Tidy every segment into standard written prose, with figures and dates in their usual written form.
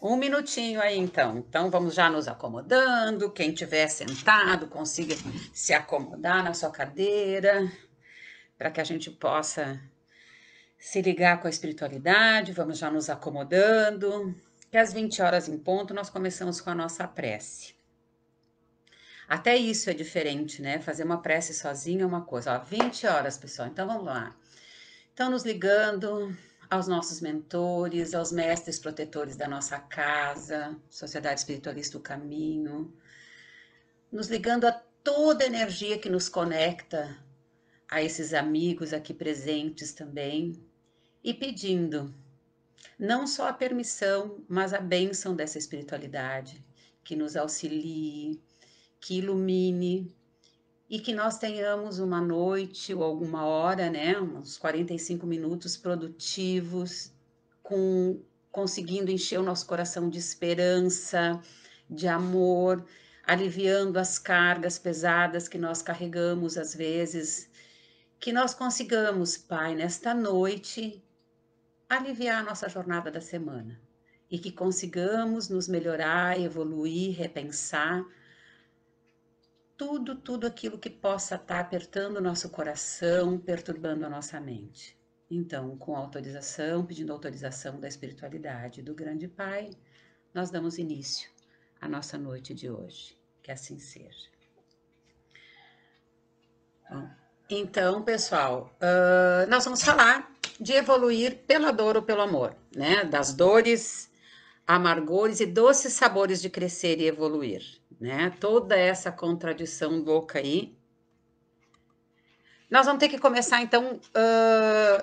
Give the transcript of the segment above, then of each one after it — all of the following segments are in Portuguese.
Um minutinho aí, então. Então, vamos já nos acomodando. Quem tiver sentado, consiga se acomodar na sua cadeira, para que a gente possa se ligar com a espiritualidade. Vamos já nos acomodando. Que às 20 horas em ponto, nós começamos com a nossa prece. Até isso é diferente, né? Fazer uma prece sozinho é uma coisa. Ó, 20 horas, pessoal. Então, vamos lá. Então, nos ligando aos nossos mentores, aos mestres protetores da nossa casa, Sociedade Espiritualista do Caminho, nos ligando a toda a energia que nos conecta a esses amigos aqui presentes também, e pedindo não só a permissão, mas a bênção dessa espiritualidade, que nos auxilie, que ilumine, e que nós tenhamos uma noite ou alguma hora, né, uns 45 minutos produtivos, conseguindo encher o nosso coração de esperança, de amor, aliviando as cargas pesadas que nós carregamos às vezes, que nós consigamos, Pai, nesta noite, aliviar a nossa jornada da semana e que consigamos nos melhorar, evoluir, repensar, tudo aquilo que possa estar apertando o nosso coração, perturbando a nossa mente. Então, com autorização, pedindo autorização da espiritualidade do Grande Pai, nós damos início à nossa noite de hoje. Que assim seja. Bom, então, pessoal, nós vamos falar de evoluir pela dor ou pelo amor, né? Das dores, amargores e doces sabores de crescer e evoluir, né? Toda essa contradição louca aí. Nós vamos ter que começar, então,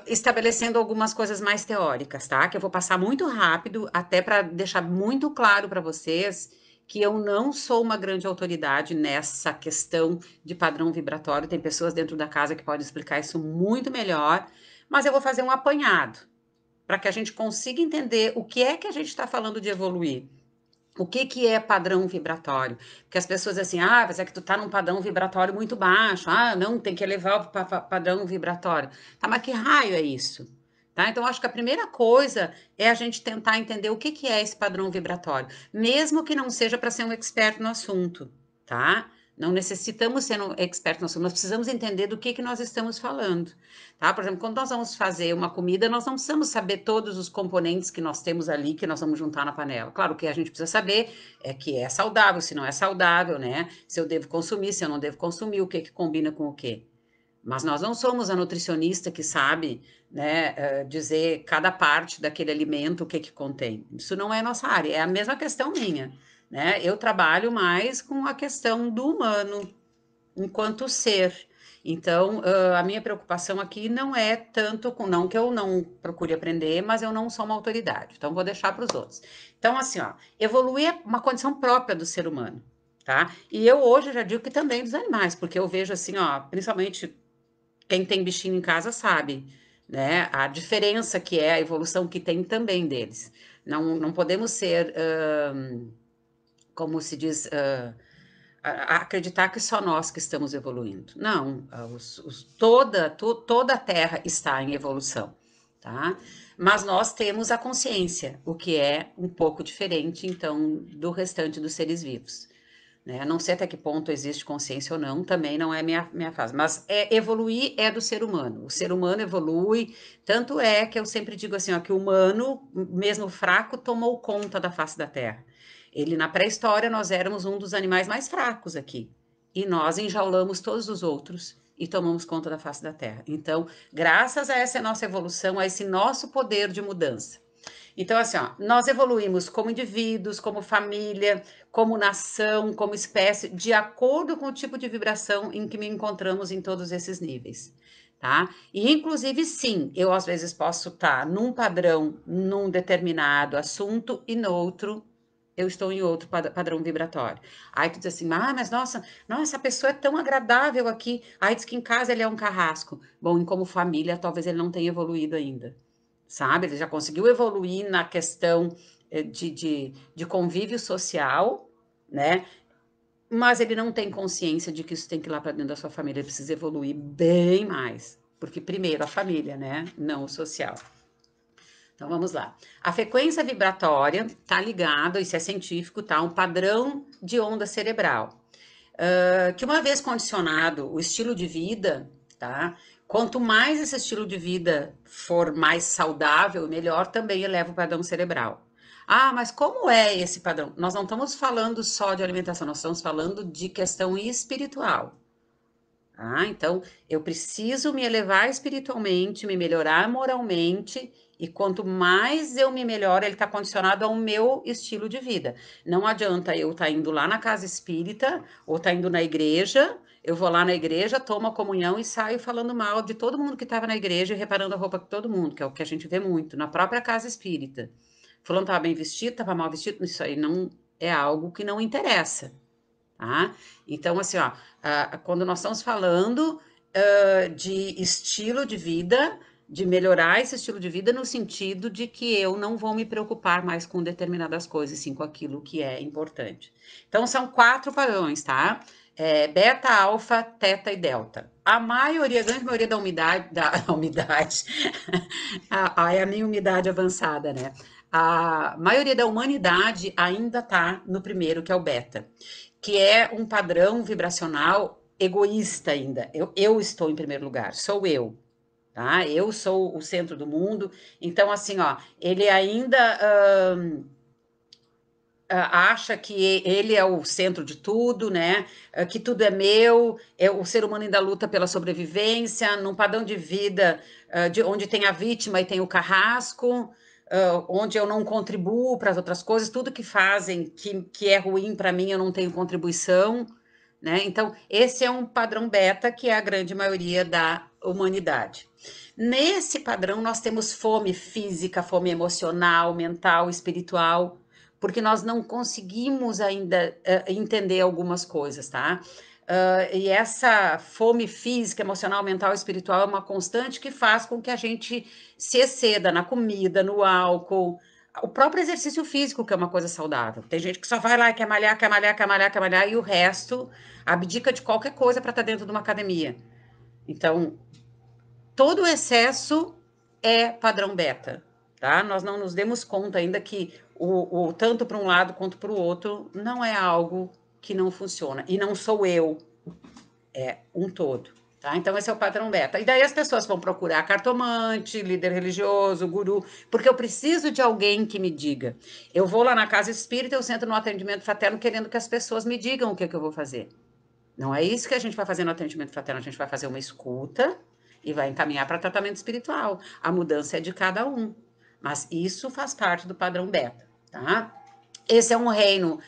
estabelecendo algumas coisas mais teóricas, tá? Que eu vou passar muito rápido, até para deixar muito claro para vocês que eu não sou uma grande autoridade nessa questão de padrão vibratório. Tem pessoas dentro da casa que podem explicar isso muito melhor, mas eu vou fazer um apanhado para que a gente consiga entender o que é que a gente está falando de evoluir. O que é padrão vibratório? Porque as pessoas assim, mas é que tu tá num padrão vibratório muito baixo. Não, tem que elevar o padrão vibratório. Tá, mas que raio é isso? Tá? Então, acho que a primeira coisa é a gente tentar entender o que é esse padrão vibratório, mesmo que não seja para ser um expert no assunto, tá? Não necessitamos ser um expert no assunto, nós precisamos entender do que nós estamos falando, tá? Por exemplo, quando nós vamos fazer uma comida, nós não precisamos saber todos os componentes que nós temos ali, que nós vamos juntar na panela. Claro, o que a gente precisa saber é que é saudável, se não é saudável, né? Se eu devo consumir, se eu não devo consumir, o que combina com o quê. Mas nós não somos a nutricionista que sabe, né, dizer cada parte daquele alimento o que contém. Isso não é nossa área, é a mesma questão minha, né? Eu trabalho mais com a questão do humano enquanto ser. Então, a minha preocupação aqui não é tanto com, não que eu não procure aprender, mas eu não sou uma autoridade. Então, vou deixar para os outros. Então, assim, ó, evoluir é uma condição própria do ser humano, tá? E eu hoje já digo que também dos animais, porque eu vejo assim, ó, principalmente quem tem bichinho em casa sabe, né? A diferença que é a evolução que tem também deles. Não podemos ser, como se diz, acreditar que só nós que estamos evoluindo. Não, toda a Terra está em evolução, tá? Mas nós temos a consciência, o que é um pouco diferente, então, do restante dos seres vivos. Né? Não sei até que ponto existe consciência ou não, também não é minha fase, mas evoluir é do ser humano. O ser humano evolui, tanto é que eu sempre digo assim, ó, que o humano, mesmo fraco, tomou conta da face da Terra. Ele, na pré-história, nós éramos um dos animais mais fracos aqui. E nós enjaulamos todos os outros e tomamos conta da face da Terra. Então, graças a essa nossa evolução, a esse nosso poder de mudança. Então, assim, ó, nós evoluímos como indivíduos, como família, como nação, como espécie, de acordo com o tipo de vibração em que me encontramos em todos esses níveis. Tá? E, inclusive, sim, eu às vezes posso estar num padrão, num determinado assunto e no outro eu estou em outro padrão vibratório. Aí tu diz assim, mas nossa, essa pessoa é tão agradável aqui. Aí diz que em casa ele é um carrasco. Bom, em como família, talvez ele não tenha evoluído ainda, sabe? Ele já conseguiu evoluir na questão de convívio social, né? Mas ele não tem consciência de que isso tem que ir lá para dentro da sua família. Ele precisa evoluir bem mais. Porque, primeiro, a família, né? Não o social. Então vamos lá. A frequência vibratória está ligada, isso é científico, tá? Um padrão de onda cerebral. Que uma vez condicionado o estilo de vida, tá? Quanto mais esse estilo de vida for mais saudável, melhor também eleva o padrão cerebral. Ah, mas como é esse padrão? Nós não estamos falando só de alimentação, nós estamos falando de questão espiritual. Ah, então eu preciso me elevar espiritualmente, me melhorar moralmente, e quanto mais eu me melhoro, ele está condicionado ao meu estilo de vida. Não adianta eu estar indo lá na casa espírita ou estar indo na igreja. Eu vou lá na igreja, tomo a comunhão e saio falando mal de todo mundo que estava na igreja e reparando a roupa de todo mundo, que é o que a gente vê muito na própria casa espírita. Fulano estava bem vestido, estava mal vestido, isso aí não é algo que não interessa. Tá? Então, assim, ó, quando nós estamos falando de estilo de vida, de melhorar esse estilo de vida no sentido de que eu não vou me preocupar mais com determinadas coisas, sim com aquilo que é importante. Então, são 4 padrões, tá? Beta, alfa, teta e delta. A maioria, a grande maioria da umidade, da umidade, é a minha umidade avançada, né? A maioria da humanidade ainda tá no primeiro, que é o beta, que é um padrão vibracional egoísta ainda. Eu estou em primeiro lugar, sou eu, tá? Eu sou o centro do mundo. Então, assim, ó, ele ainda acha que ele é o centro de tudo, né? Que tudo é meu. O ser humano ainda luta pela sobrevivência, num padrão de vida de onde tem a vítima e tem o carrasco. Onde eu não contribuo para as outras coisas, tudo que fazem que é ruim para mim, eu não tenho contribuição, né? Então, esse é um padrão beta que é a grande maioria da humanidade. Nesse padrão, nós temos fome física, fome emocional, mental, espiritual, porque nós não conseguimos ainda entender algumas coisas, tá? E essa fome física, emocional, mental, espiritual é uma constante que faz com que a gente se exceda na comida, no álcool, o próprio exercício físico, que é uma coisa saudável. Tem gente que só vai lá e quer malhar, quer malhar, quer malhar, quer malhar, e o resto abdica de qualquer coisa para estar dentro de uma academia. Então, todo o excesso é padrão beta, tá? Nós não nos demos conta ainda que o tanto para um lado quanto para o outro não é algo que não funciona. E não sou eu, é um todo. Tá? Então, esse é o padrão beta. E daí as pessoas vão procurar cartomante, líder religioso, guru, porque eu preciso de alguém que me diga. Eu vou lá na casa espírita, eu sento no atendimento fraterno querendo que as pessoas me digam o que eu vou fazer. Não é isso que a gente vai fazer no atendimento fraterno, a gente vai fazer uma escuta e vai encaminhar para tratamento espiritual. A mudança é de cada um, mas isso faz parte do padrão beta, tá? Esse é um reino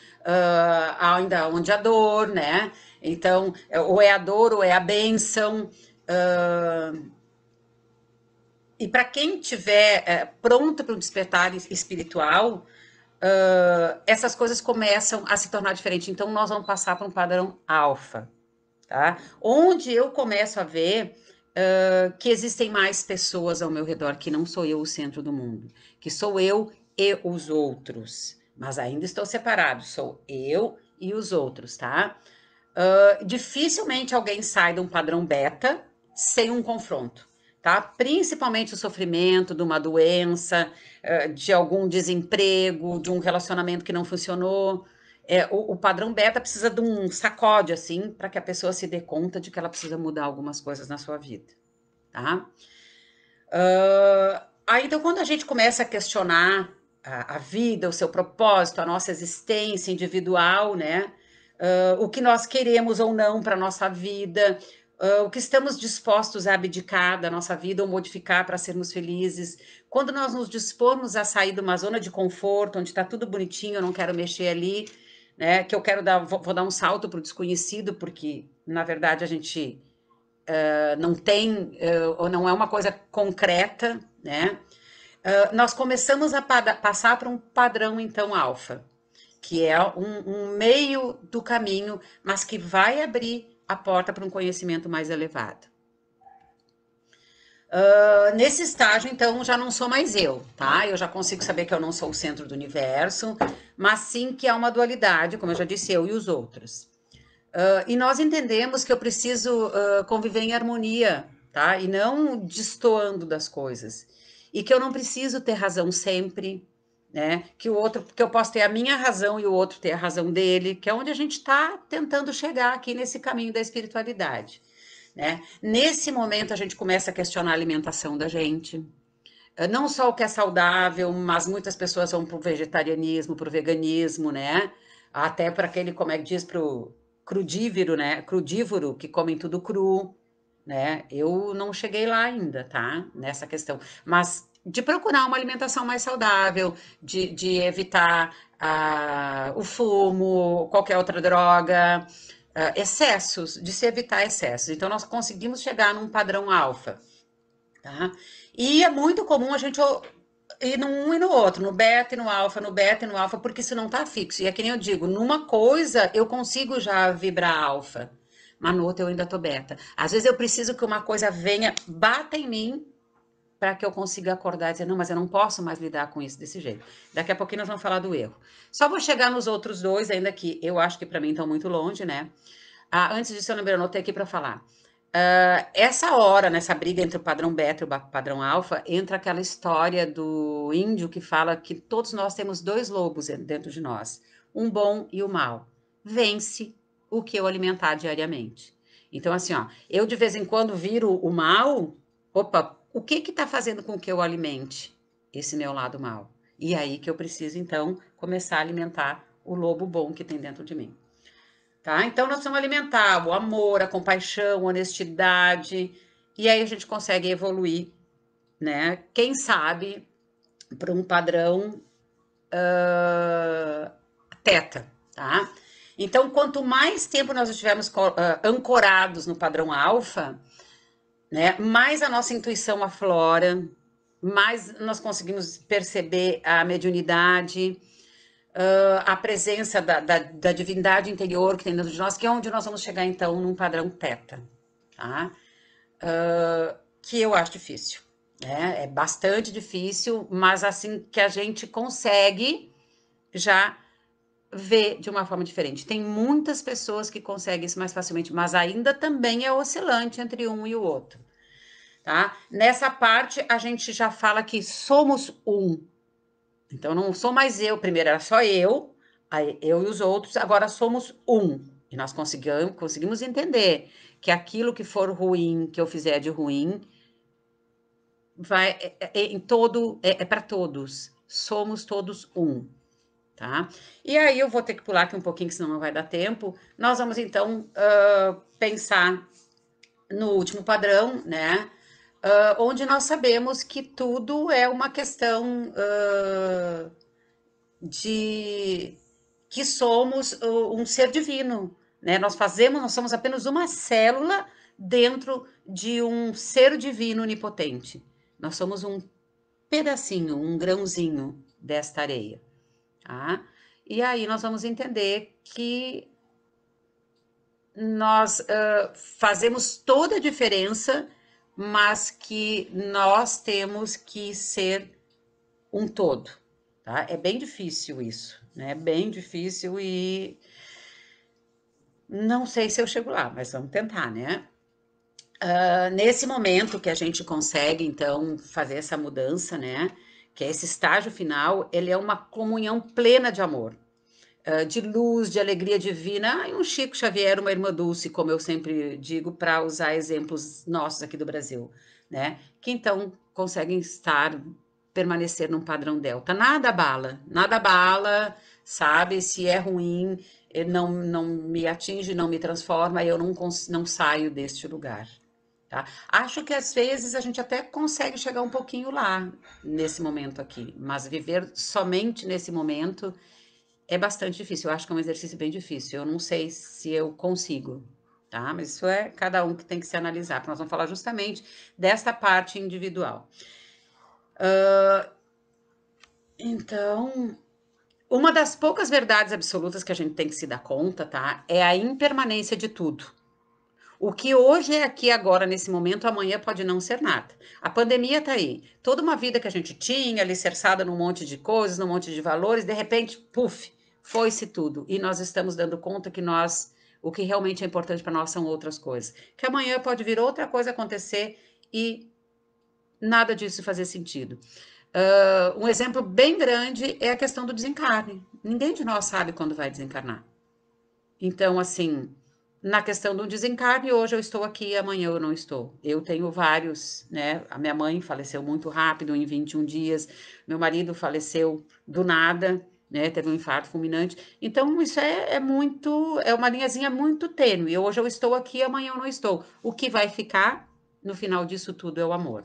ainda onde a dor, né? Então, ou é a dor ou é a bênção. E para quem tiver pronto para um despertar espiritual, essas coisas começam a se tornar diferentes. Então, nós vamos passar para um padrão alfa, tá? Onde eu começo a ver que existem mais pessoas ao meu redor, que não sou eu o centro do mundo, que sou eu e os outros, mas ainda estou separado, sou eu e os outros, tá? Dificilmente alguém sai de um padrão beta sem um confronto, tá? Principalmente o sofrimento de uma doença, de algum desemprego, de um relacionamento que não funcionou. O padrão beta precisa de um sacode, assim, para que a pessoa se dê conta de que ela precisa mudar algumas coisas na sua vida, tá? Aí, então, quando a gente começa a questionar a vida, o seu propósito, a nossa existência individual, né? O que nós queremos ou não para a nossa vida, o que estamos dispostos a abdicar da nossa vida ou modificar para sermos felizes. Quando nós nos dispomos a sair de uma zona de conforto, onde está tudo bonitinho, eu não quero mexer ali, né? Que eu quero vou dar um salto para o desconhecido, porque, na verdade, a gente não tem, ou não é uma coisa concreta, né? Nós começamos a passar para um padrão, então, alfa, que é um meio do caminho, mas que vai abrir a porta para um conhecimento mais elevado. Nesse estágio, então, já não sou mais eu, tá? Eu já consigo saber que eu não sou o centro do universo, mas sim que há uma dualidade, como eu já disse, eu e os outros. E nós entendemos que eu preciso conviver em harmonia, tá? E não destoando das coisas. e que eu não preciso ter razão sempre, né? Que eu posso ter a minha razão e o outro ter a razão dele, que é onde a gente está tentando chegar aqui nesse caminho da espiritualidade, né? Nesse momento a gente começa a questionar a alimentação da gente, não só o que é saudável, mas muitas pessoas vão para o vegetarianismo, para o veganismo, né? Até para aquele, como é que diz, para o crudívoro, né? Crudívoro, que comem tudo cru, né? Eu não cheguei lá ainda, tá? Nessa questão. Mas de procurar uma alimentação mais saudável, de evitar o fumo, qualquer outra droga, excessos, de se evitar excessos. Então, nós conseguimos chegar num padrão alfa, tá? E é muito comum a gente ir num e no outro, no beta e no alfa, no beta e no alfa, porque isso não tá fixo. E é que nem eu digo, numa coisa eu consigo já vibrar alfa, mas no outro eu ainda tô beta. Às vezes eu preciso que uma coisa venha, bata em mim, para que eu consiga acordar e dizer, não, mas eu não posso mais lidar com isso desse jeito. Daqui a pouquinho nós vamos falar do erro. Só vou chegar nos outros dois, ainda que eu acho que para mim estão muito longe, né? Antes disso, eu lembrei, eu anotei aqui para falar. Essa hora, nessa briga entre o padrão beta e o padrão alfa, entra aquela história do índio que fala que todos nós temos dois lobos dentro de nós, um bom e o mal. Vence o que eu alimentar diariamente. Então, assim, ó, eu de vez em quando viro o mal, opa, o que está fazendo com que eu alimente esse meu lado mal? E aí que eu preciso, então, começar a alimentar o lobo bom que tem dentro de mim. Tá? Então, nós precisamos alimentar o amor, a compaixão, a honestidade, e aí a gente consegue evoluir, né? Quem sabe para um padrão teta, tá? Então, quanto mais tempo nós estivermos ancorados no padrão alfa, né, mais a nossa intuição aflora, mais nós conseguimos perceber a mediunidade, a presença da divindade interior que tem dentro de nós, que é onde nós vamos chegar, então, num padrão teta, tá? Que eu acho difícil, né? É bastante difícil, mas assim que a gente consegue já ver de uma forma diferente. Tem muitas pessoas que conseguem isso mais facilmente, mas ainda também é oscilante entre um e o outro, tá? Nessa parte, a gente já fala que somos um. Então, não sou mais eu. Primeiro era só eu, aí eu e os outros, agora somos um. E nós conseguimos entender que aquilo que for ruim, que eu fizer de ruim, vai em todo, é para todos. Somos todos um, tá? E aí eu vou ter que pular aqui um pouquinho, que senão não vai dar tempo. Nós vamos, então, pensar no último padrão, né? Onde nós sabemos que tudo é uma questão de que somos um ser divino, né? Nós somos apenas uma célula dentro de um ser divino onipotente. Nós somos um pedacinho, um grãozinho desta areia, tá? E aí nós vamos entender que nós fazemos toda a diferença, mas que nós temos que ser um todo, tá? É bem difícil isso, né? Bem difícil e não sei se eu chego lá, mas vamos tentar, né? Nesse momento que a gente consegue, então, fazer essa mudança, né? Que é esse estágio final, ele é uma comunhão plena de amor, de luz, de alegria divina. E um Chico Xavier, uma irmã Dulce, como eu sempre digo, para usar exemplos nossos aqui do Brasil, né? Que então conseguem permanecer num padrão delta. Nada abala, sabe? Se é ruim, não me atinge, não me transforma, eu não saio deste lugar. Tá? Acho que às vezes a gente até consegue chegar um pouquinho lá, nesse momento aqui, mas viver somente nesse momento é bastante difícil. Eu acho que é um exercício bem difícil. Eu não sei se eu consigo, tá? Mas isso é cada um que tem que se analisar, porque nós vamos falar justamente desta parte individual. Então, uma das poucas verdades absolutas que a gente tem que se dar conta, tá? É a impermanência de tudo. O que hoje é aqui agora, nesse momento, amanhã pode não ser nada. A pandemia tá aí. Toda uma vida que a gente tinha, alicerçada num monte de coisas, num monte de valores, de repente, puf, foi-se tudo. E nós estamos dando conta que o que realmente é importante para nós são outras coisas. Que amanhã pode vir outra coisa acontecer e nada disso fazia sentido. Um exemplo bem grande é a questão do desencarne. Ninguém de nós sabe quando vai desencarnar. Então, assim, na questão do desencarne, hoje eu estou aqui, amanhã eu não estou. Eu tenho vários, né? A minha mãe faleceu muito rápido, em 21 dias. Meu marido faleceu do nada, né? Teve um infarto fulminante. Então, isso é uma linhazinha muito tênue. Hoje eu estou aqui, amanhã eu não estou. O que vai ficar no final disso tudo é o amor.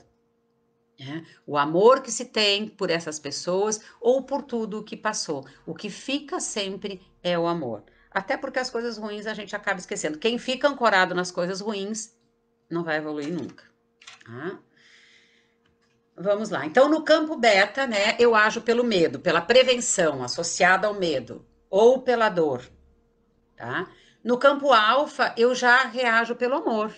Né? O amor que se tem por essas pessoas ou por tudo o que passou. O que fica sempre é o amor. Até porque as coisas ruins a gente acaba esquecendo. Quem fica ancorado nas coisas ruins não vai evoluir nunca. Tá? Vamos lá. Então, no campo beta, né, eu ajo pelo medo, pela prevenção associada ao medo ou pela dor. Tá? No campo alfa, eu já reajo pelo amor.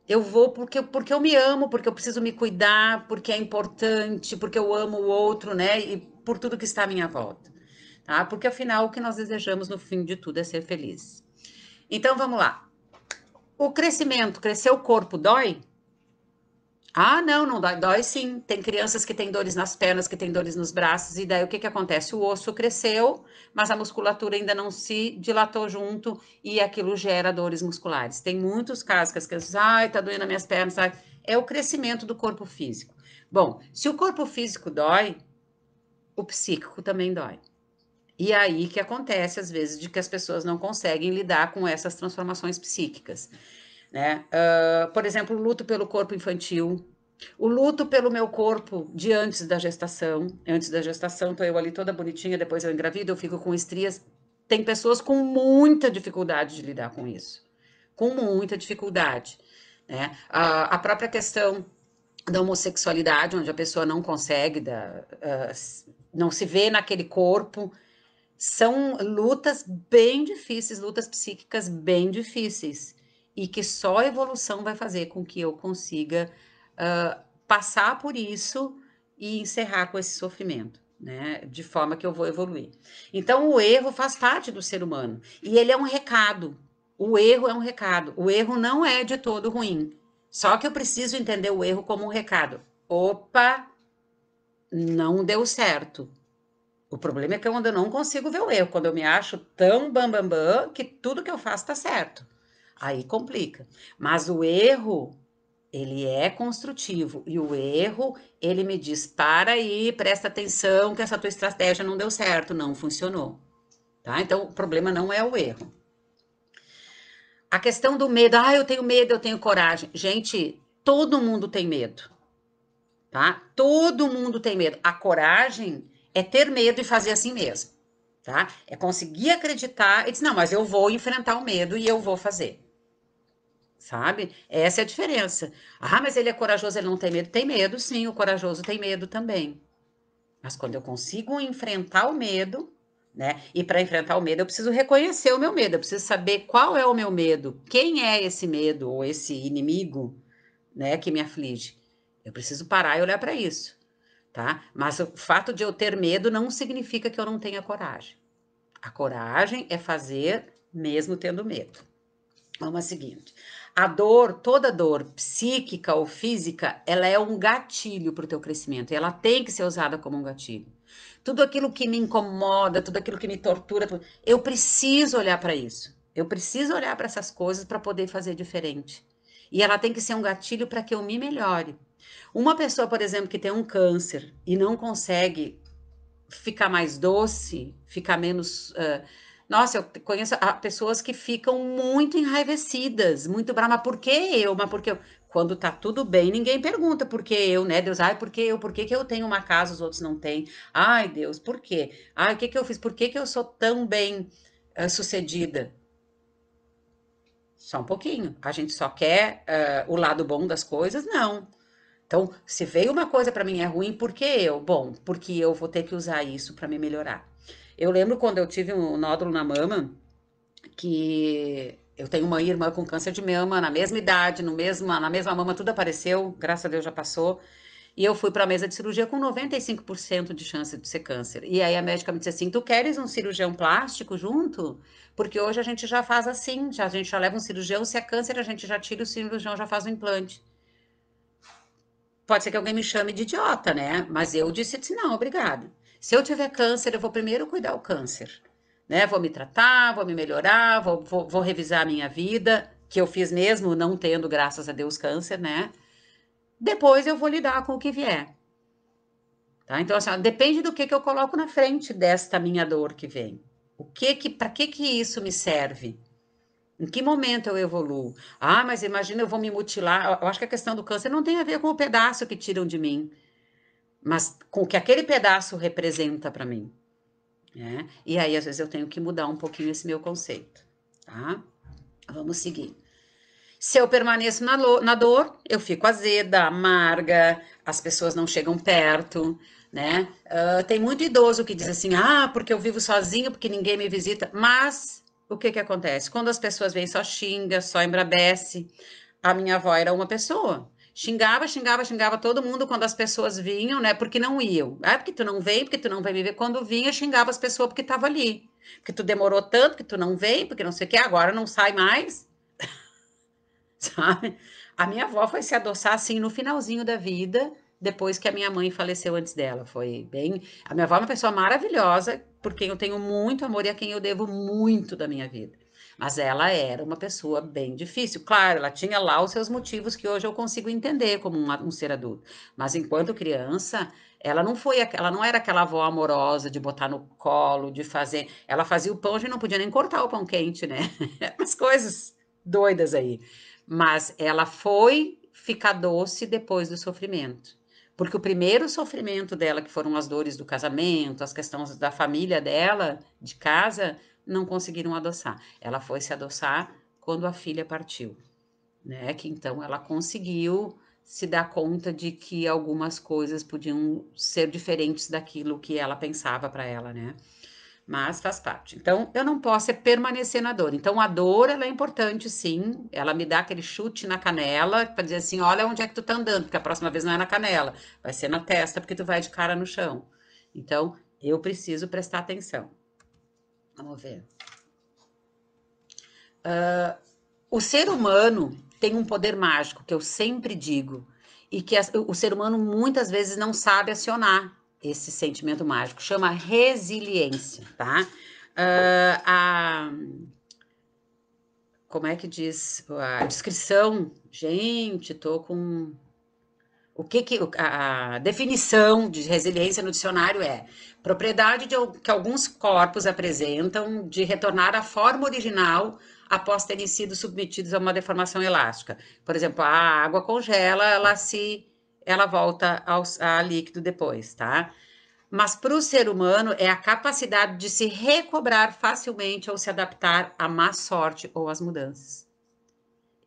Eu vou porque eu me amo, porque eu preciso me cuidar, porque é importante, porque eu amo o outro, né? E por tudo que está à minha volta. Tá? Porque afinal, o que nós desejamos no fim de tudo é ser feliz. Então vamos lá. O crescimento, crescer o corpo dói? Ah, não, não dói. Dói sim. Tem crianças que têm dores nas pernas, que têm dores nos braços, e daí o que que acontece? O osso cresceu, mas a musculatura ainda não se dilatou junto e aquilo gera dores musculares. Tem muitos casos que as crianças, ai, tá doendo nas minhas pernas, sabe? É o crescimento do corpo físico. Bom, se o corpo físico dói, o psíquico também dói. E aí que acontece, às vezes, de que as pessoas não conseguem lidar com essas transformações psíquicas, né? Por exemplo, o luto pelo corpo infantil, o luto pelo meu corpo de antes da gestação. Antes da gestação, tô eu ali toda bonitinha, depois eu engravido, eu fico com estrias. Tem pessoas com muita dificuldade de lidar com isso. Com muita dificuldade, né? A própria questão da homossexualidade, onde a pessoa não consegue, não se vê naquele corpo, são lutas bem difíceis, lutas psíquicas bem difíceis, e que só a evolução vai fazer com que eu consiga passar por isso e encerrar com esse sofrimento, né? De forma que eu vou evoluir. Então, o erro faz parte do ser humano, e ele é um recado. O erro é um recado. O erro não é de todo ruim. Só que eu preciso entender o erro como um recado. Opa, não deu certo. O problema é que eu ainda não consigo ver o erro, quando eu me acho tão bambambam bam, bam, que tudo que eu faço tá certo. Aí complica. Mas o erro, ele é construtivo. E o erro, ele me diz, para aí, presta atenção que essa tua estratégia não deu certo, não funcionou. Tá? Então, o problema não é o erro. A questão do medo, eu tenho medo, eu tenho coragem. Gente, todo mundo tem medo. Tá? Todo mundo tem medo. A coragem é ter medo e fazer assim mesmo, tá? É conseguir acreditar e dizer, não, mas eu vou enfrentar o medo e eu vou fazer, sabe? Essa é a diferença. Ah, mas ele é corajoso, ele não tem medo. Tem medo, sim, o corajoso tem medo também. Mas quando eu consigo enfrentar o medo, né? E para enfrentar o medo, eu preciso reconhecer o meu medo, eu preciso saber qual é o meu medo, quem é esse medo ou esse inimigo, né, que me aflige. Eu preciso parar e olhar para isso, tá? Mas o fato de eu ter medo não significa que eu não tenha coragem. A coragem é fazer mesmo tendo medo. Vamos à seguinte. A dor, toda dor, psíquica ou física, ela é um gatilho para o teu crescimento. E ela tem que ser usada como um gatilho. Tudo aquilo que me incomoda, tudo aquilo que me tortura, eu preciso olhar para isso. Eu preciso olhar para essas coisas para poder fazer diferente. E ela tem que ser um gatilho para que eu me melhore. Uma pessoa, por exemplo, que tem um câncer e não consegue ficar mais doce, ficar menos. Nossa, eu conheço pessoas que ficam muito enraivecidas, muito bravas. Mas por que eu? Mas por que eu? Quando tá tudo bem, ninguém pergunta por que eu, né? Deus, ai, por que eu? Por que que eu tenho uma casa, os outros não têm? Ai, Deus, por quê? Ai, o que que eu fiz? Por que que eu sou tão bem sucedida? Só um pouquinho. A gente só quer o lado bom das coisas? Não. Então, se veio uma coisa para mim é ruim, por que eu? Bom, porque eu vou ter que usar isso para me melhorar. Eu lembro quando eu tive um nódulo na mama, que eu tenho uma irmã com câncer de mama, na mesma idade, na mesma mama, tudo apareceu, graças a Deus já passou. E eu fui para a mesa de cirurgia com 95% de chance de ser câncer. E aí a médica me disse assim: Tu queres um cirurgião plástico junto? Porque hoje a gente já faz assim, a gente já leva um cirurgião, se é câncer, a gente já tira o cirurgião, já faz o implante. pode ser que alguém me chame de idiota, né? Mas eu disse assim, não, obrigada. Se eu tiver câncer, eu vou primeiro cuidar do câncer, né? Vou me tratar, vou me melhorar, vou revisar a minha vida, que eu fiz mesmo não tendo, graças a Deus, câncer, né? Depois eu vou lidar com o que vier. Tá? Então, assim, ó, depende do que eu coloco na frente desta minha dor que vem. Para que isso me serve? Em que momento eu evoluo? Ah, mas imagina eu vou me mutilar. Eu acho que a questão do câncer não tem a ver com o pedaço que tiram de mim, mas com o que aquele pedaço representa para mim, né? E aí, às vezes, eu tenho que mudar um pouquinho esse meu conceito, tá? Vamos seguir. Se eu permaneço na dor, eu fico azeda, amarga, as pessoas não chegam perto, né? Tem muito idoso que diz assim, ah, porque eu vivo sozinho, porque ninguém me visita. Mas o que que acontece? Quando as pessoas vêm, só xinga, só embrabece. A minha avó era uma pessoa. Xingava, xingava, xingava todo mundo quando as pessoas vinham, né? Porque não iam. Ah, porque tu não vem, porque tu não vai me ver. Quando vinha, xingava as pessoas porque tava ali. Porque tu demorou tanto, que tu não vem, porque não sei o que, agora não sai mais. Sabe? A minha avó foi se adoçar assim no finalzinho da vida, depois que a minha mãe faleceu antes dela. Foi bem. A minha avó é uma pessoa maravilhosa, por quem eu tenho muito amor e a quem eu devo muito da minha vida. Mas ela era uma pessoa bem difícil. Claro, ela tinha lá os seus motivos que hoje eu consigo entender como um ser adulto. Mas enquanto criança, ela não era aquela avó amorosa de botar no colo, de fazer. Ela fazia o pão, a gente não podia nem cortar o pão quente, né? Umas coisas doidas aí. Mas ela foi ficar doce depois do sofrimento. Porque o primeiro sofrimento dela, que foram as dores do casamento, as questões da família dela, de casa, não conseguiram adoçar. Ela foi se adoçar quando a filha partiu, né? Que então ela conseguiu se dar conta de que algumas coisas podiam ser diferentes daquilo que ela pensava para ela, né? Mas faz parte. Então, eu não posso permanecer na dor. Então, a dor, ela é importante, sim. Ela me dá aquele chute na canela para dizer assim, olha onde é que tu tá andando, porque a próxima vez não é na canela, vai ser na testa, porque tu vai de cara no chão. Então, eu preciso prestar atenção. Vamos ver. O ser humano tem um poder mágico, que eu sempre digo, e que o ser humano muitas vezes não sabe acionar esse sentimento mágico. Chama resiliência, tá? Ah, a, como é que diz a descrição? Gente, tô com a definição de resiliência no dicionário é propriedade que alguns corpos apresentam de retornar à forma original após terem sido submetidos a uma deformação elástica. Por exemplo, a água congela, ela volta a líquido depois, tá? Mas para o ser humano é a capacidade de se recobrar facilmente ou se adaptar à má sorte ou às mudanças.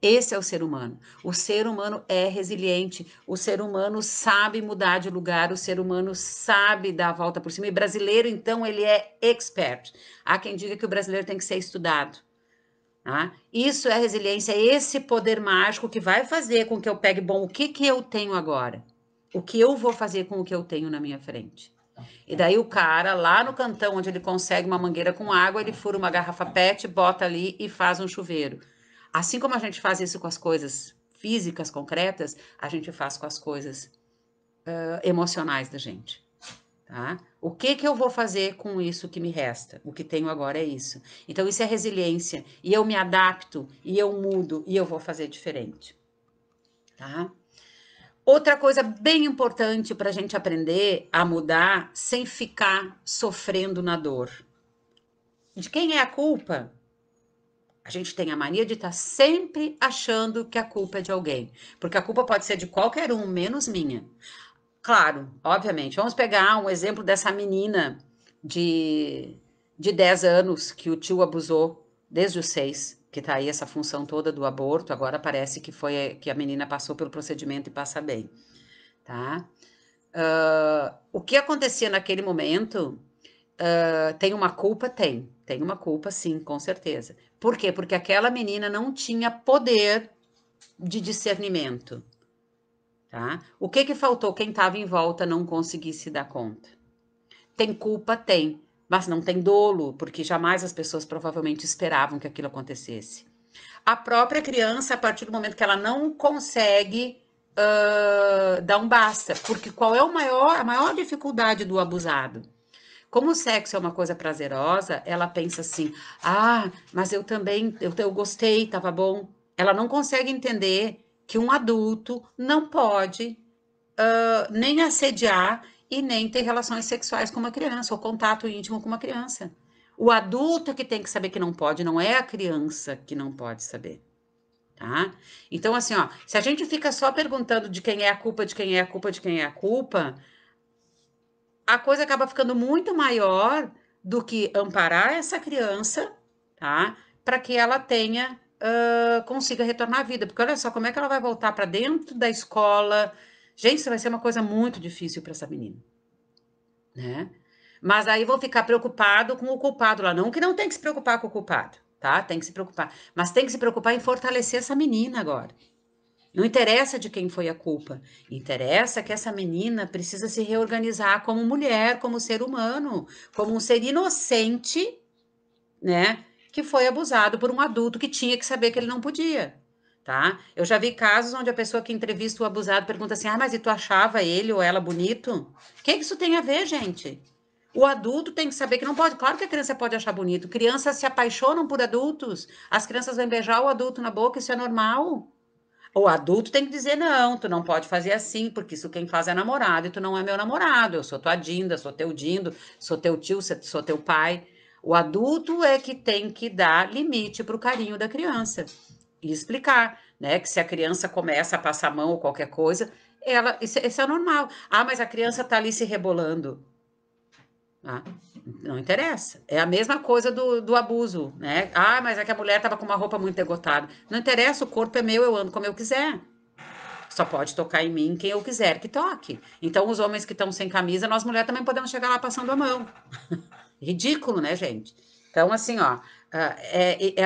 Esse é o ser humano. O ser humano é resiliente. O ser humano sabe mudar de lugar. O ser humano sabe dar a volta por cima. E brasileiro, então, ele é expert. Há quem diga que o brasileiro tem que ser estudado. Tá? Isso é resiliência, é esse poder mágico que vai fazer com que eu pegue, bom, o que que eu tenho agora? O que eu vou fazer com o que eu tenho na minha frente? E daí o cara, lá no cantão, onde ele consegue uma mangueira com água, ele fura uma garrafa PET, bota ali e faz um chuveiro. Assim como a gente faz isso com as coisas físicas, concretas, a gente faz com as coisas emocionais da gente. Tá? O que que eu vou fazer com isso que me resta? O que tenho agora é isso. Então, isso é resiliência. E eu me adapto, e eu mudo, e eu vou fazer diferente. Tá? Outra coisa bem importante para a gente aprender a mudar sem ficar sofrendo na dor. De quem é a culpa? A gente tem a mania de estar sempre achando que a culpa é de alguém. Porque a culpa pode ser de qualquer um, menos minha. Claro, obviamente. Vamos pegar um exemplo dessa menina de, de 10 anos que o tio abusou desde os 6, que tá aí essa função toda do aborto. Agora parece que foi que a menina passou pelo procedimento e passa bem, tá? O que acontecia naquele momento, tem uma culpa? Tem uma culpa, sim, com certeza. Por quê? Porque aquela menina não tinha poder de discernimento, tá? O que que faltou? Quem estava em volta não conseguisse se dar conta. Tem culpa? Tem, mas não tem dolo, porque jamais as pessoas provavelmente esperavam que aquilo acontecesse. A própria criança, a partir do momento que ela não consegue dar um basta. Porque qual é a maior dificuldade do abusado? Como o sexo é uma coisa prazerosa, ela pensa assim: ah, mas eu também, eu gostei, tava bom. Ela não consegue entender que um adulto não pode nem assediar e nem ter relações sexuais com uma criança, ou contato íntimo com uma criança. O adulto é que tem que saber que não pode, não é a criança que não pode saber. Tá? Então, assim, ó, se a gente fica só perguntando de quem é a culpa, de quem é a culpa, de quem é a culpa, a coisa acaba ficando muito maior do que amparar essa criança, tá? Para que ela tenha, consiga retornar à vida. Porque olha só, como é que ela vai voltar para dentro da escola? Gente, isso vai ser uma coisa muito difícil para essa menina, né? Mas aí vão ficar preocupado com o culpado lá. Não que não tem que se preocupar com o culpado, tá? Tem que se preocupar. Mas tem que se preocupar em fortalecer essa menina agora. Não interessa de quem foi a culpa. Interessa que essa menina precisa se reorganizar como mulher, como ser humano, como um ser inocente, né? Que foi abusado por um adulto que tinha que saber que ele não podia. Tá? Eu já vi casos onde a pessoa que entrevista o abusado pergunta assim: ah, mas e tu achava ele ou ela bonito? O que isso tem a ver, gente? O adulto tem que saber que não pode. Claro que a criança pode achar bonito. Crianças se apaixonam por adultos. As crianças vão beijar o adulto na boca, isso é normal. O adulto tem que dizer, não, tu não pode fazer assim, porque isso quem faz é namorado, e tu não é meu namorado, eu sou tua dinda, sou teu dindo, sou teu tio, sou teu pai. O adulto é que tem que dar limite para o carinho da criança e explicar, né, que se a criança começa a passar a mão ou qualquer coisa, isso é normal. Ah, mas a criança tá ali se rebolando. Tá? Não interessa. É a mesma coisa do abuso, né? Ah, mas é que a mulher tava com uma roupa muito degotada. Não interessa, o corpo é meu, eu ando como eu quiser. Só pode tocar em mim quem eu quiser que toque. Então, os homens que estão sem camisa, nós mulheres também podemos chegar lá passando a mão. Ridículo, né, gente? Então, assim, ó,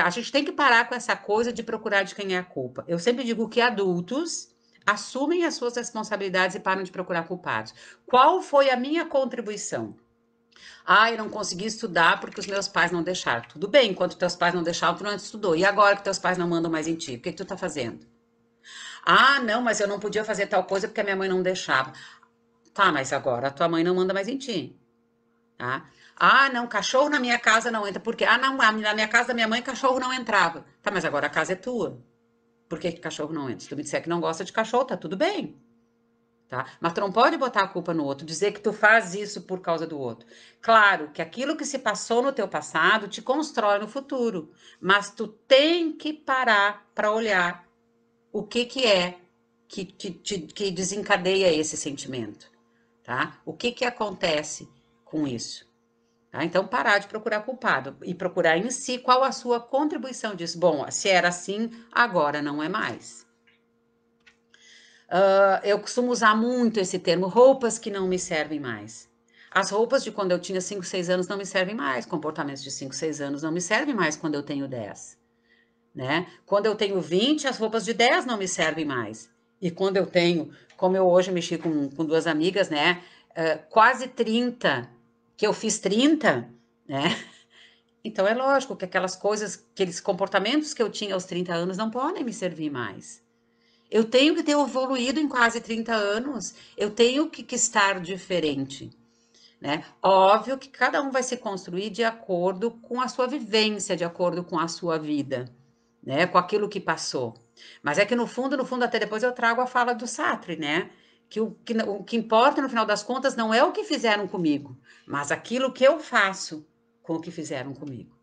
a gente tem que parar com essa coisa de procurar de quem é a culpa. Eu sempre digo que adultos assumem as suas responsabilidades e param de procurar culpados. Qual foi a minha contribuição? Ah, eu não consegui estudar porque os meus pais não deixaram. Tudo bem, enquanto teus pais não deixaram, tu não estudou. E agora que teus pais não mandam mais em ti, o que tu tá fazendo? Ah, não, mas eu não podia fazer tal coisa porque a minha mãe não deixava. Tá, mas agora a tua mãe não manda mais em ti, tá? Ah, não, cachorro na minha casa não entra. Porque, ah, não, na minha casa da minha mãe cachorro não entrava. Tá, mas agora a casa é tua. Por que que cachorro não entra? Se tu me disser que não gosta de cachorro, tá tudo bem. Tá? Mas tu não pode botar a culpa no outro, dizer que tu faz isso por causa do outro. Claro que aquilo que se passou no teu passado te constrói no futuro, mas tu tem que parar para olhar o que é que desencadeia esse sentimento, tá? O que acontece com isso? Tá? Então, parar de procurar culpado e procurar em si qual a sua contribuição disso. Bom, se era assim, agora não é mais. Eu costumo usar muito esse termo, roupas que não me servem mais. As roupas de quando eu tinha 5, 6 anos não me servem mais, comportamentos de 5, 6 anos não me servem mais quando eu tenho 10, né? Quando eu tenho 20, as roupas de 10 não me servem mais. E quando eu tenho, como eu hoje mexi com duas amigas, né? Quase 30, que eu fiz 30, né? Então é lógico que aquelas coisas, aqueles comportamentos que eu tinha aos 30 anos não podem me servir mais. Eu tenho que ter evoluído em quase 30 anos. Eu tenho que estar diferente, né? Óbvio que cada um vai se construir de acordo com a sua vivência, de acordo com a sua vida, né? Com aquilo que passou. Mas é que no fundo, até depois eu trago a fala do Sartre, né? Que o que importa no final das contas não é o que fizeram comigo, mas aquilo que eu faço com o que fizeram comigo.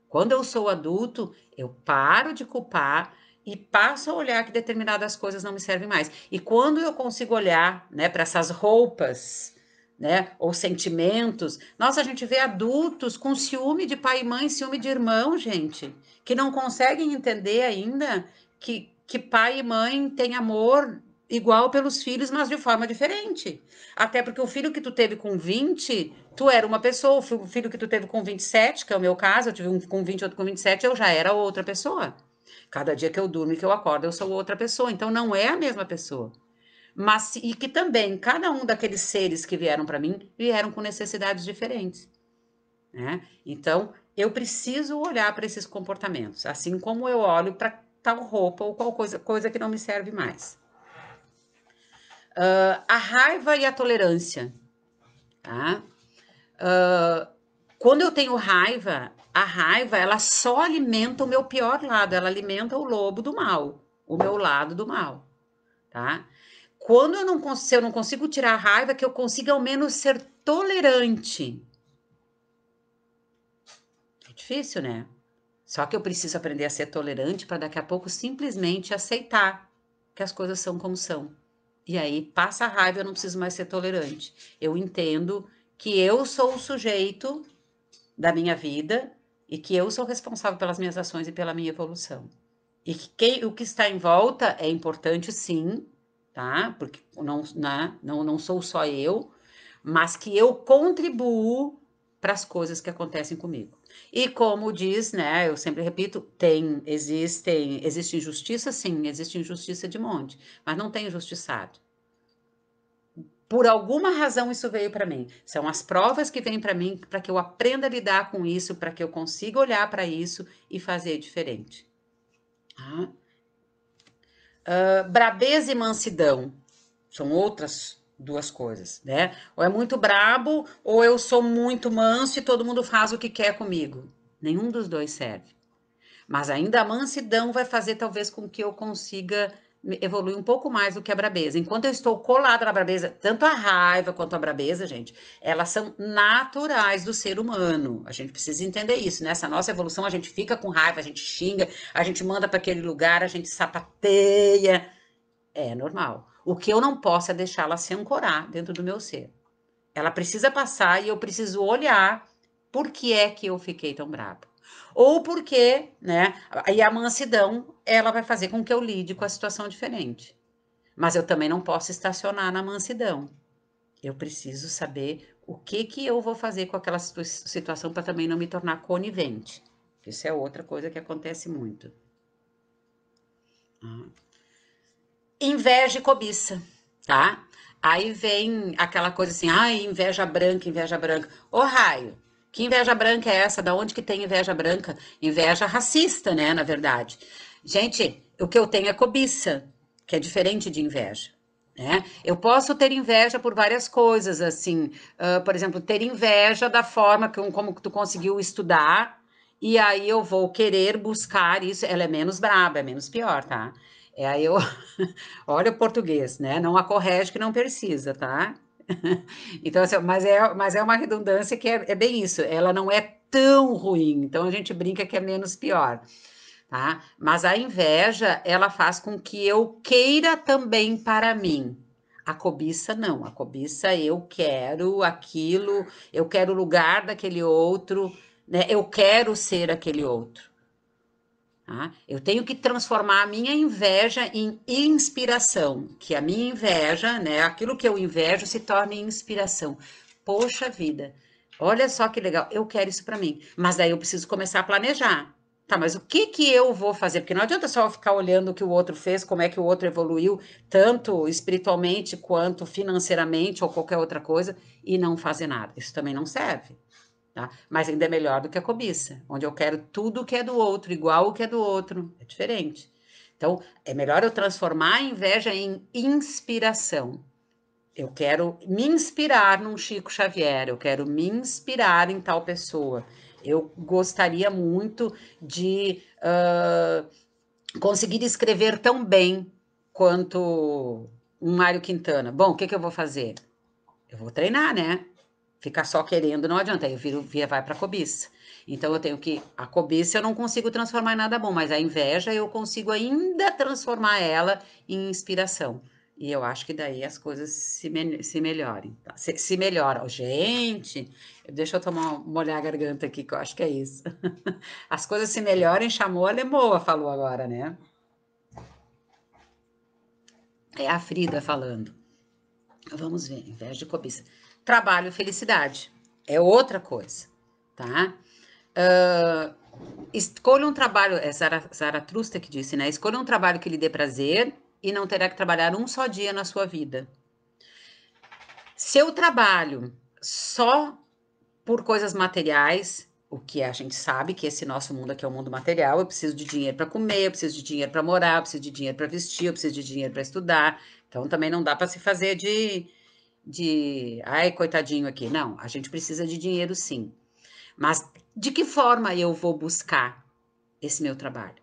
Quando eu sou adulto, eu paro de culpar e passo a olhar que determinadas coisas não me servem mais. E quando eu consigo olhar, né, para essas roupas, né, ou sentimentos, nossa, a gente vê adultos com ciúme de pai e mãe, ciúme de irmão, gente, que não conseguem entender ainda que pai e mãe têm amor igual pelos filhos, mas de forma diferente. Até porque o filho que tu teve com 20, tu era uma pessoa, o filho que tu teve com 27, que é o meu caso, eu tive um com 20, outro com 27, eu já era outra pessoa. Cada dia que eu durmo e que eu acordo, eu sou outra pessoa. Então não é a mesma pessoa. Mas e que também cada um daqueles seres que vieram para mim vieram com necessidades diferentes, né? Então eu preciso olhar para esses comportamentos, assim como eu olho para tal roupa ou qual coisa que não me serve mais. A raiva e a tolerância, tá? Quando eu tenho raiva, a raiva, ela só alimenta o meu pior lado, ela alimenta o lobo do mal, o meu lado do mal, tá? Quando eu não, se eu não consigo tirar a raiva, que eu consiga ao menos ser tolerante. É difícil, né? Só que eu preciso aprender a ser tolerante para daqui a pouco simplesmente aceitar que as coisas são como são. E aí passa a raiva, eu não preciso mais ser tolerante. Eu entendo que eu sou o sujeito da minha vida e que eu sou responsável pelas minhas ações e pela minha evolução. E que o que está em volta é importante, sim, tá? Porque não sou só eu, mas que eu contribuo para as coisas que acontecem comigo. E como diz, né, eu sempre repito, existe injustiça, sim, existe injustiça de monte, mas não tem injustiçado. Por alguma razão isso veio para mim. São as provas que vêm para mim para que eu aprenda a lidar com isso, para que eu consiga olhar para isso e fazer diferente. Tá? Brabeza e mansidão são outras duas coisas, né? Ou é muito brabo, ou eu sou muito manso e todo mundo faz o que quer comigo. Nenhum dos dois serve. Mas ainda a mansidão vai fazer talvez com que eu consiga evoluir um pouco mais do que a brabeza. Enquanto eu estou colada na brabeza, tanto a raiva quanto a brabeza, gente, elas são naturais do ser humano. A gente precisa entender isso. Nessa nossa evolução, a gente fica com raiva, a gente xinga, a gente manda para aquele lugar, a gente sapateia. É normal. O que eu não posso é deixá-la se ancorar dentro do meu ser. Ela precisa passar e eu preciso olhar por que é que eu fiquei tão bravo. Ou porque, né? E a mansidão, ela vai fazer com que eu lide com a situação diferente. Mas eu também não posso estacionar na mansidão. Eu preciso saber o que que eu vou fazer com aquela situação para também não me tornar conivente. Isso é outra coisa que acontece muito. Inveja e cobiça, tá? Aí vem aquela coisa assim, ai, inveja branca, inveja branca. Ô, raio, que inveja branca é essa? Da onde que tem inveja branca? Inveja racista, né, na verdade. Gente, o que eu tenho é cobiça, que é diferente de inveja. Né? Eu posso ter inveja por várias coisas, assim, por exemplo, ter inveja da forma como tu conseguiu estudar, e aí eu vou querer buscar isso. Ela é menos braba, é menos pior, tá? É aí eu, olha o português, né? Não a corrige que não precisa, tá? Então, assim, mas é uma redundância que é bem isso. Ela não é tão ruim. Então a gente brinca que é menos pior, tá? Mas a inveja, ela faz com que eu queira também para mim. A cobiça não. A cobiça eu quero aquilo, eu quero o lugar daquele outro, né? Eu quero ser aquele outro. Tá? Eu tenho que transformar a minha inveja em inspiração, que a minha inveja, né, aquilo que eu invejo se torne inspiração. Poxa vida, olha só que legal, eu quero isso para mim. Mas daí eu preciso começar a planejar. Tá, mas o que que eu vou fazer? Porque não adianta só ficar olhando o que o outro fez, como é que o outro evoluiu, tanto espiritualmente quanto financeiramente ou qualquer outra coisa, e não fazer nada. Isso também não serve. Tá? Mas ainda é melhor do que a cobiça, onde eu quero tudo que é do outro, igual o que é do outro. É diferente. Então, é melhor eu transformar a inveja em inspiração. Eu quero me inspirar num Chico Xavier, eu quero me inspirar em tal pessoa. Eu gostaria muito de conseguir escrever tão bem quanto um Mário Quintana. Bom, o que que eu vou fazer? Eu vou treinar, né? Ficar só querendo não adianta, aí vai para a cobiça. Então eu tenho que. A cobiça eu não consigo transformar em nada bom, mas a inveja eu consigo ainda transformar ela em inspiração. E eu acho que daí as coisas se melhorem. Tá? Se melhoram. Gente, deixa eu tomar molhar a garganta aqui, que eu acho que é isso. As coisas se melhorem, chamou a Lemoa, falou agora, né? É a Frida falando. Vamos ver, inveja e cobiça. Trabalho e felicidade é outra coisa, tá? Uh, escolha um trabalho, é Zaratustra que disse, né? Escolha um trabalho que lhe dê prazer e não terá que trabalhar um só dia na sua vida. Se eu trabalho só por coisas materiais, O que a gente sabe que esse nosso mundo aqui é um mundo material, eu preciso de dinheiro para comer, eu preciso de dinheiro para morar, eu preciso de dinheiro para vestir, eu preciso de dinheiro para estudar. Então também não dá para se fazer ai, coitadinho aqui. Não, a gente precisa de dinheiro sim. Mas de que forma eu vou buscar esse meu trabalho?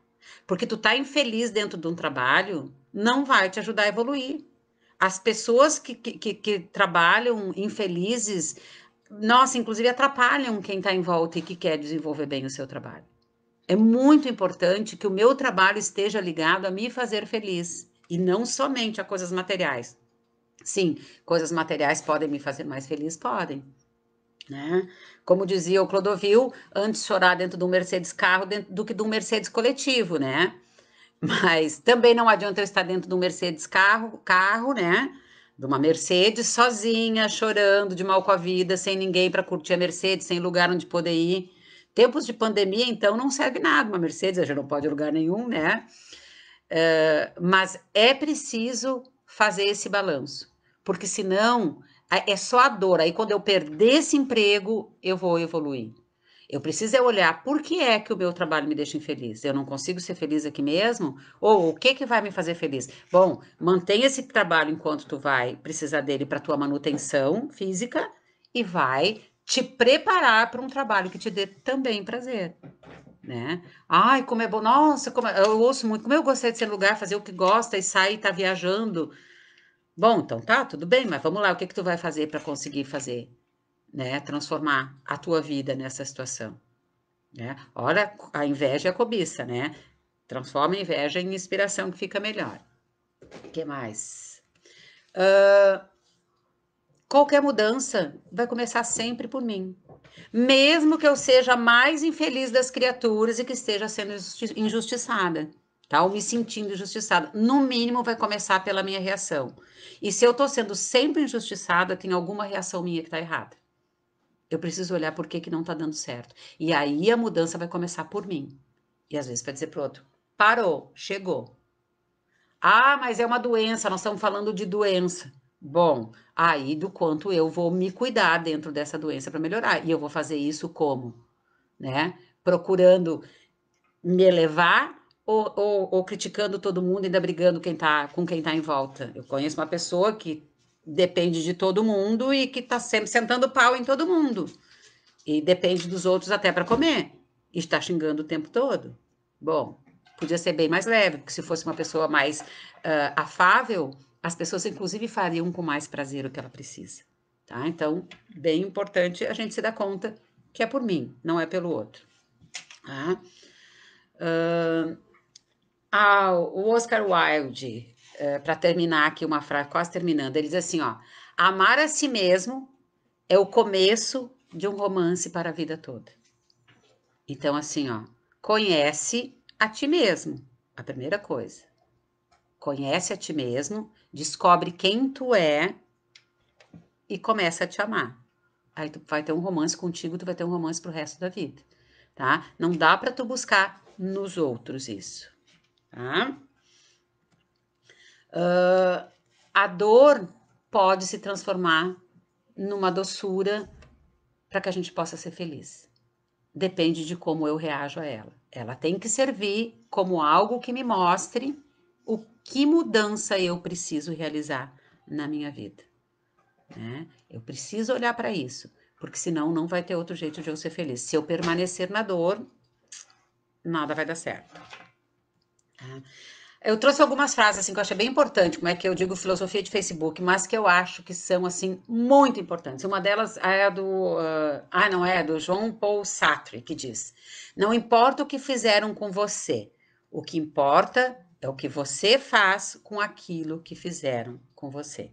Porque tu tá infeliz dentro de um trabalho, não vai te ajudar a evoluir. As pessoas que trabalham infelizes, nossa, inclusive atrapalham quem está em volta e que quer desenvolver bem o seu trabalho. É muito importante que o meu trabalho esteja ligado a me fazer feliz e não somente a coisas materiais. Sim, coisas materiais podem me fazer mais feliz? Podem, né? Como dizia o Clodovil, antes chorar dentro de um Mercedes carro do que de um Mercedes coletivo, né? Mas também não adianta eu estar dentro de um Mercedes carro, né? De uma Mercedes sozinha, chorando, de mal com a vida, sem ninguém para curtir a Mercedes, sem lugar onde poder ir. Tempos de pandemia, então, não serve nada. Uma Mercedes, a gente não pode ir a lugar nenhum, né? Mas é preciso fazer esse balanço, porque senão é só a dor. Aí, quando eu perder esse emprego, eu vou evoluir. Eu preciso olhar por que é que o meu trabalho me deixa infeliz. Eu não consigo ser feliz aqui mesmo? Ou o que vai me fazer feliz? Bom, mantenha esse trabalho enquanto tu vai precisar dele para tua manutenção física e vai te preparar para um trabalho que te dê também prazer, né? Ai, como é bom. Nossa, eu ouço muito. Como eu gostei de ser lugar, fazer o que gosta e sair e tá viajando. Bom, então tá, tudo bem, mas vamos lá, o que tu vai fazer para conseguir fazer, né? Transformar a tua vida nessa situação, né? Olha, a inveja e a cobiça, né? Transforma a inveja em inspiração que fica melhor. O que mais? Qualquer mudança vai começar sempre por mim. Mesmo que eu seja a mais infeliz das criaturas e que esteja sendo injustiçada, tá? Ou me sentindo injustiçada. No mínimo, vai começar pela minha reação. E se eu tô sendo sempre injustiçada, tem alguma reação minha que tá errada. Eu preciso olhar por que não tá dando certo. E aí a mudança vai começar por mim. E às vezes vai dizer pro outro: parou, chegou. Ah, mas é uma doença, nós estamos falando de doença. Bom, aí do quanto eu vou me cuidar dentro dessa doença para melhorar. E eu vou fazer isso como? Né? Procurando me elevar ou criticando todo mundo e ainda brigando com quem tá em volta. Eu conheço uma pessoa que depende de todo mundo e que tá sempre sentando pau em todo mundo. E depende dos outros até para comer. E está xingando o tempo todo. Bom, podia ser bem mais leve, porque se fosse uma pessoa mais afável, as pessoas inclusive fariam com mais prazer o que ela precisa. Tá? Então, bem importante a gente se dar conta que é por mim, não é pelo outro. Tá? O Oscar Wilde, para terminar aqui uma frase, quase terminando, ele diz assim, ó, amar a si mesmo é o começo de um romance para a vida toda. Então, assim, ó, conhece a ti mesmo, a primeira coisa. Conhece a ti mesmo, descobre quem tu é e começa a te amar. Aí tu vai ter um romance contigo, tu vai ter um romance pro resto da vida, tá? Não dá para tu buscar nos outros isso, tá? A dor pode se transformar numa doçura para que a gente possa ser feliz. Depende de como eu reajo a ela. Ela tem que servir como algo que me mostre o que mudança eu preciso realizar na minha vida, né? Eu preciso olhar para isso, porque senão não vai ter outro jeito de eu ser feliz. Se eu permanecer na dor, nada vai dar certo. Tá? Eu trouxe algumas frases assim que eu achei bem importante, como é que eu digo filosofia de Facebook, mas que eu acho que são assim muito importantes. Uma delas é a do João Paul Sartre, que diz: "Não importa o que fizeram com você, o que importa é o que você faz com aquilo que fizeram com você."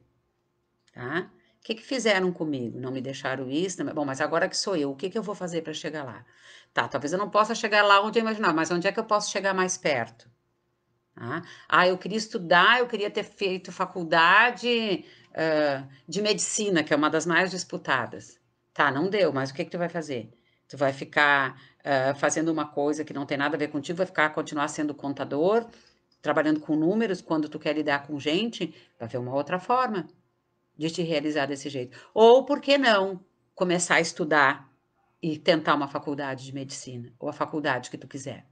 Tá? O que fizeram comigo? Não me deixaram isso? Bom, mas agora que sou eu, o que eu vou fazer para chegar lá? Tá, talvez eu não possa chegar lá onde eu imaginava, mas onde é que eu posso chegar mais perto? Tá? Ah, eu queria estudar, eu queria ter feito faculdade de medicina, que é uma das mais disputadas. Tá, não deu, mas o que tu vai fazer? Tu vai ficar fazendo uma coisa que não tem nada a ver contigo, vai continuar sendo contador, trabalhando com números, quando tu quer lidar com gente, vai ver uma outra forma de te realizar desse jeito. Ou, por que não, começar a estudar e tentar uma faculdade de medicina, ou a faculdade que tu quiser,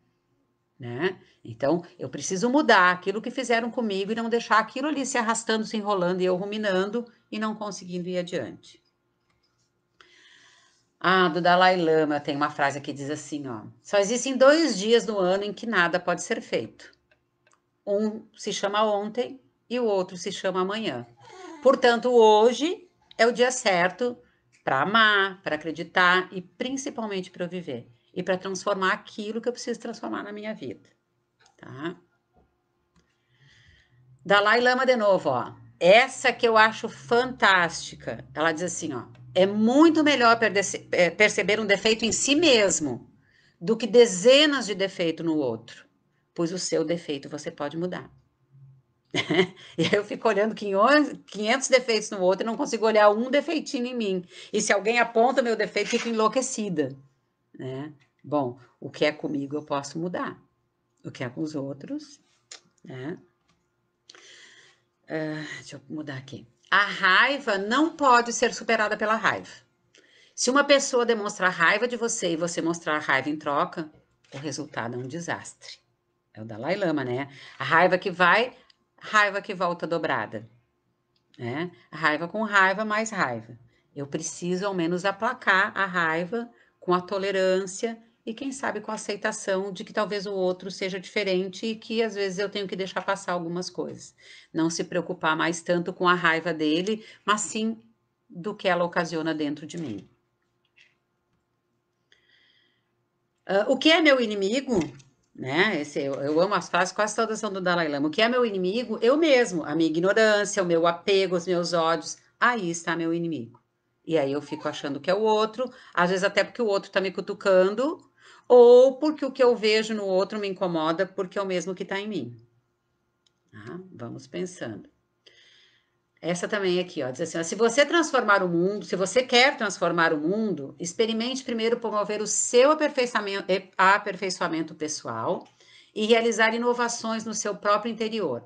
né? Então, eu preciso mudar aquilo que fizeram comigo e não deixar aquilo ali se arrastando, se enrolando e eu ruminando e não conseguindo ir adiante. Ah, do Dalai Lama tem uma frase que diz assim, ó: só existem 2 dias no ano em que nada pode ser feito. Um se chama ontem e o outro se chama amanhã. Portanto, hoje é o dia certo para amar, para acreditar e principalmente para viver e para transformar aquilo que eu preciso transformar na minha vida, tá? Dalai Lama de novo, ó. Essa que eu acho fantástica. Ela diz assim, ó: é muito melhor perceber um defeito em si mesmo do que dezenas de defeitos no outro, pois o seu defeito você pode mudar. E eu fico olhando 500 defeitos no outro e não consigo olhar um defeitinho em mim. E se alguém aponta meu defeito, fico enlouquecida, né? Bom, o que é comigo eu posso mudar. O que é com os outros, né? Deixa eu mudar aqui. A raiva não pode ser superada pela raiva. Se uma pessoa demonstrar raiva de você e você mostrar raiva em troca, o resultado é um desastre. É o Dalai Lama, né? A raiva que vai, raiva que volta dobrada, né? Raiva com raiva, mais raiva. Eu preciso, ao menos, aplacar a raiva com a tolerância e, quem sabe, com a aceitação de que talvez o outro seja diferente e que, às vezes, eu tenho que deixar passar algumas coisas. Não se preocupar mais tanto com a raiva dele, mas sim do que ela ocasiona dentro de mim. O que é meu inimigo? Né? Eu amo as frases, quase todas são do Dalai Lama. O que é meu inimigo? Eu mesmo, a minha ignorância, o meu apego, os meus ódios. Aí está meu inimigo. E aí eu fico achando que é o outro, às vezes até porque o outro está me cutucando, ou porque o que eu vejo no outro me incomoda, porque é o mesmo que está em mim. Tá? Vamos pensando. Essa também aqui, ó, diz assim, ó, se você transformar o mundo, se você quer transformar o mundo, experimente primeiro promover o seu aperfeiçoamento pessoal e realizar inovações no seu próprio interior.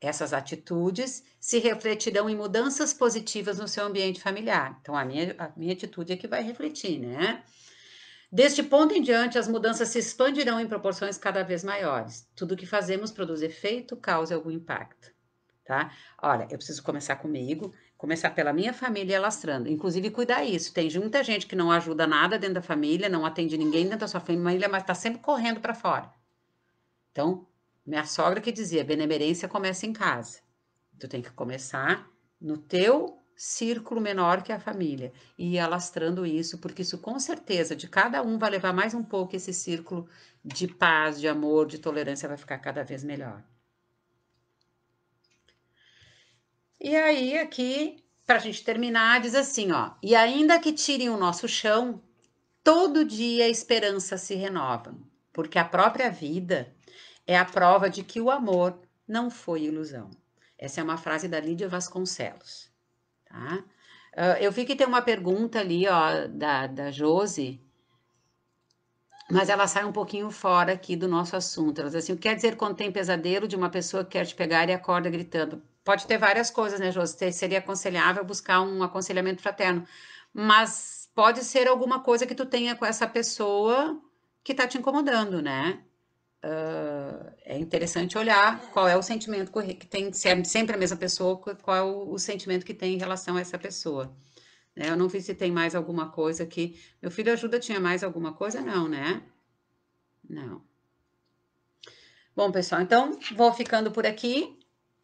Essas atitudes se refletirão em mudanças positivas no seu ambiente familiar. Então, a minha atitude é que vai refletir, né? Deste ponto em diante, as mudanças se expandirão em proporções cada vez maiores. Tudo que fazemos produz efeito, causa algum impacto. Tá? Olha, eu preciso começar comigo, começar pela minha família alastrando. Inclusive, cuidar isso. Tem muita gente que não ajuda nada dentro da família, não atende ninguém dentro da sua família, mas está sempre correndo para fora. Então, minha sogra que dizia, benemerência começa em casa. Tu tem que começar no teu círculo menor que a família e ir alastrando isso, porque isso com certeza de cada um vai levar mais um pouco esse círculo de paz, de amor, de tolerância vai ficar cada vez melhor. E aí, aqui, para a gente terminar, diz assim, ó: e ainda que tirem o nosso chão, todo dia a esperança se renova, porque a própria vida é a prova de que o amor não foi ilusão. Essa é uma frase da Lídia Vasconcelos, tá? Eu vi que tem uma pergunta ali, ó, da Josi, mas ela sai um pouquinho fora aqui do nosso assunto. Ela diz assim: o que quer dizer quando tem pesadelo de uma pessoa que quer te pegar e acorda gritando? Pode ter várias coisas, né, Josi? Seria aconselhável buscar um aconselhamento fraterno, mas pode ser alguma coisa que tu tenha com essa pessoa que tá te incomodando, né? É interessante olhar qual é o sentimento que tem, se é sempre a mesma pessoa, qual é o sentimento que tem em relação a essa pessoa. Né? Eu não vi se tem mais alguma coisa que. Meu filho ajuda, tinha mais alguma coisa? Não, né? Não. Bom, pessoal, então vou ficando por aqui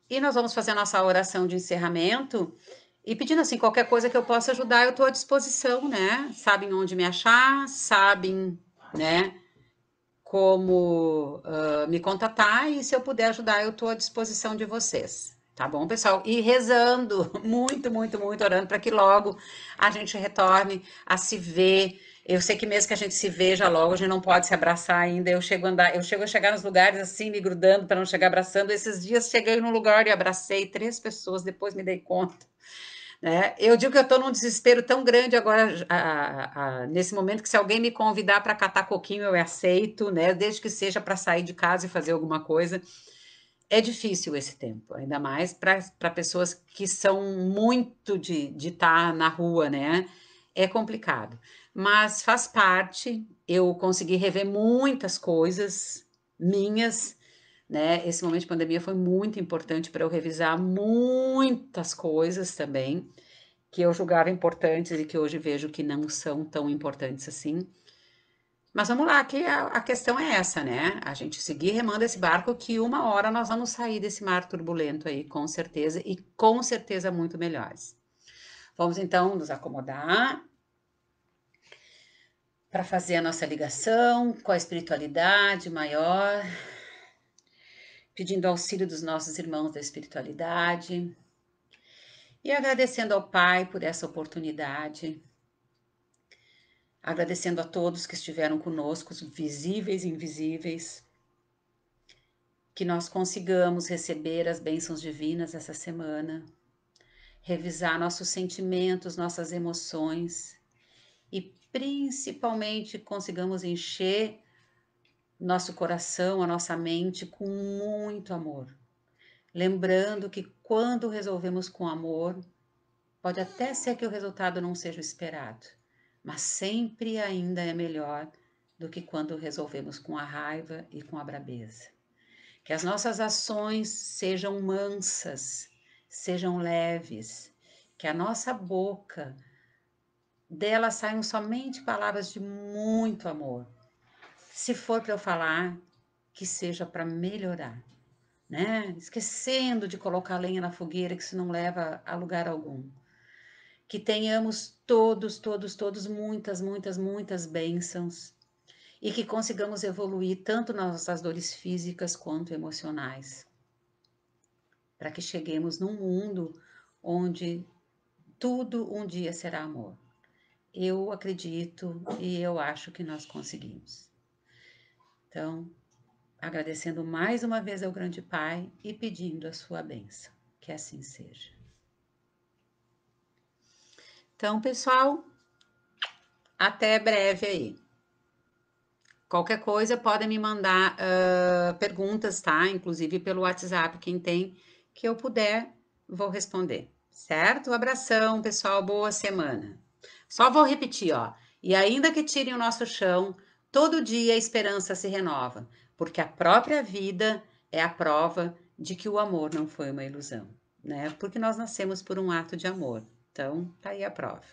e nós vamos fazer a nossa oração de encerramento e pedindo assim, qualquer coisa que eu possa ajudar, eu estou à disposição, né? Sabem onde me achar, sabem, né? Como me contatar e se eu puder ajudar, eu estou à disposição de vocês. Tá bom, pessoal? E rezando, muito, muito, muito orando para que logo a gente retorne a se ver. Eu sei que mesmo que a gente se veja logo, a gente não pode se abraçar ainda. Eu chego a chegar nos lugares assim, me grudando para não chegar abraçando. Esses dias cheguei num lugar e abracei 3 pessoas, depois me dei conta. Né? Eu digo que eu estou num desespero tão grande agora, nesse momento, que se alguém me convidar para catar coquinho, eu aceito, né? Desde que seja para sair de casa e fazer alguma coisa. É difícil esse tempo, ainda mais para pessoas que são muito de estar na rua, né? É complicado, mas faz parte. Eu consegui rever muitas coisas minhas, né? Esse momento de pandemia foi muito importante para eu revisar muitas coisas também, que eu julgava importantes e que hoje vejo que não são tão importantes assim. Mas vamos lá, que a questão é essa, né? A gente seguir remando esse barco que uma hora nós vamos sair desse mar turbulento aí, com certeza, e com certeza muito melhores. Vamos então nos acomodar para fazer a nossa ligação com a espiritualidade maior, pedindo auxílio dos nossos irmãos da espiritualidade e agradecendo ao Pai por essa oportunidade, agradecendo a todos que estiveram conosco, visíveis e invisíveis, que nós consigamos receber as bênçãos divinas essa semana, revisar nossos sentimentos, nossas emoções e principalmente consigamos encher nosso coração, a nossa mente com muito amor. Lembrando que quando resolvemos com amor, pode até ser que o resultado não seja o esperado, mas sempre ainda é melhor do que quando resolvemos com a raiva e com a brabeza. Que as nossas ações sejam mansas, sejam leves, que a nossa boca, dela saiam somente palavras de muito amor. Se for para eu falar, que seja para melhorar, né? Esquecendo de colocar lenha na fogueira, que isso não leva a lugar algum. Que tenhamos todos muitas, muitas, muitas bênçãos e que consigamos evoluir tanto nas nossas dores físicas quanto emocionais, para que cheguemos num mundo onde tudo um dia será amor. Eu acredito e eu acho que nós conseguimos. Então, agradecendo mais uma vez ao Grande Pai e pedindo a sua bênção. Que assim seja. Então, pessoal, até breve aí. Qualquer coisa, podem me mandar perguntas, tá? Inclusive pelo WhatsApp, quem tem, que eu puder, vou responder. Certo? Um abração, pessoal. Boa semana. Só vou repetir, ó. E ainda que tirem o nosso chão, todo dia a esperança se renova, porque a própria vida é a prova de que o amor não foi uma ilusão, né? Porque nós nascemos por um ato de amor. Então, tá aí a prova.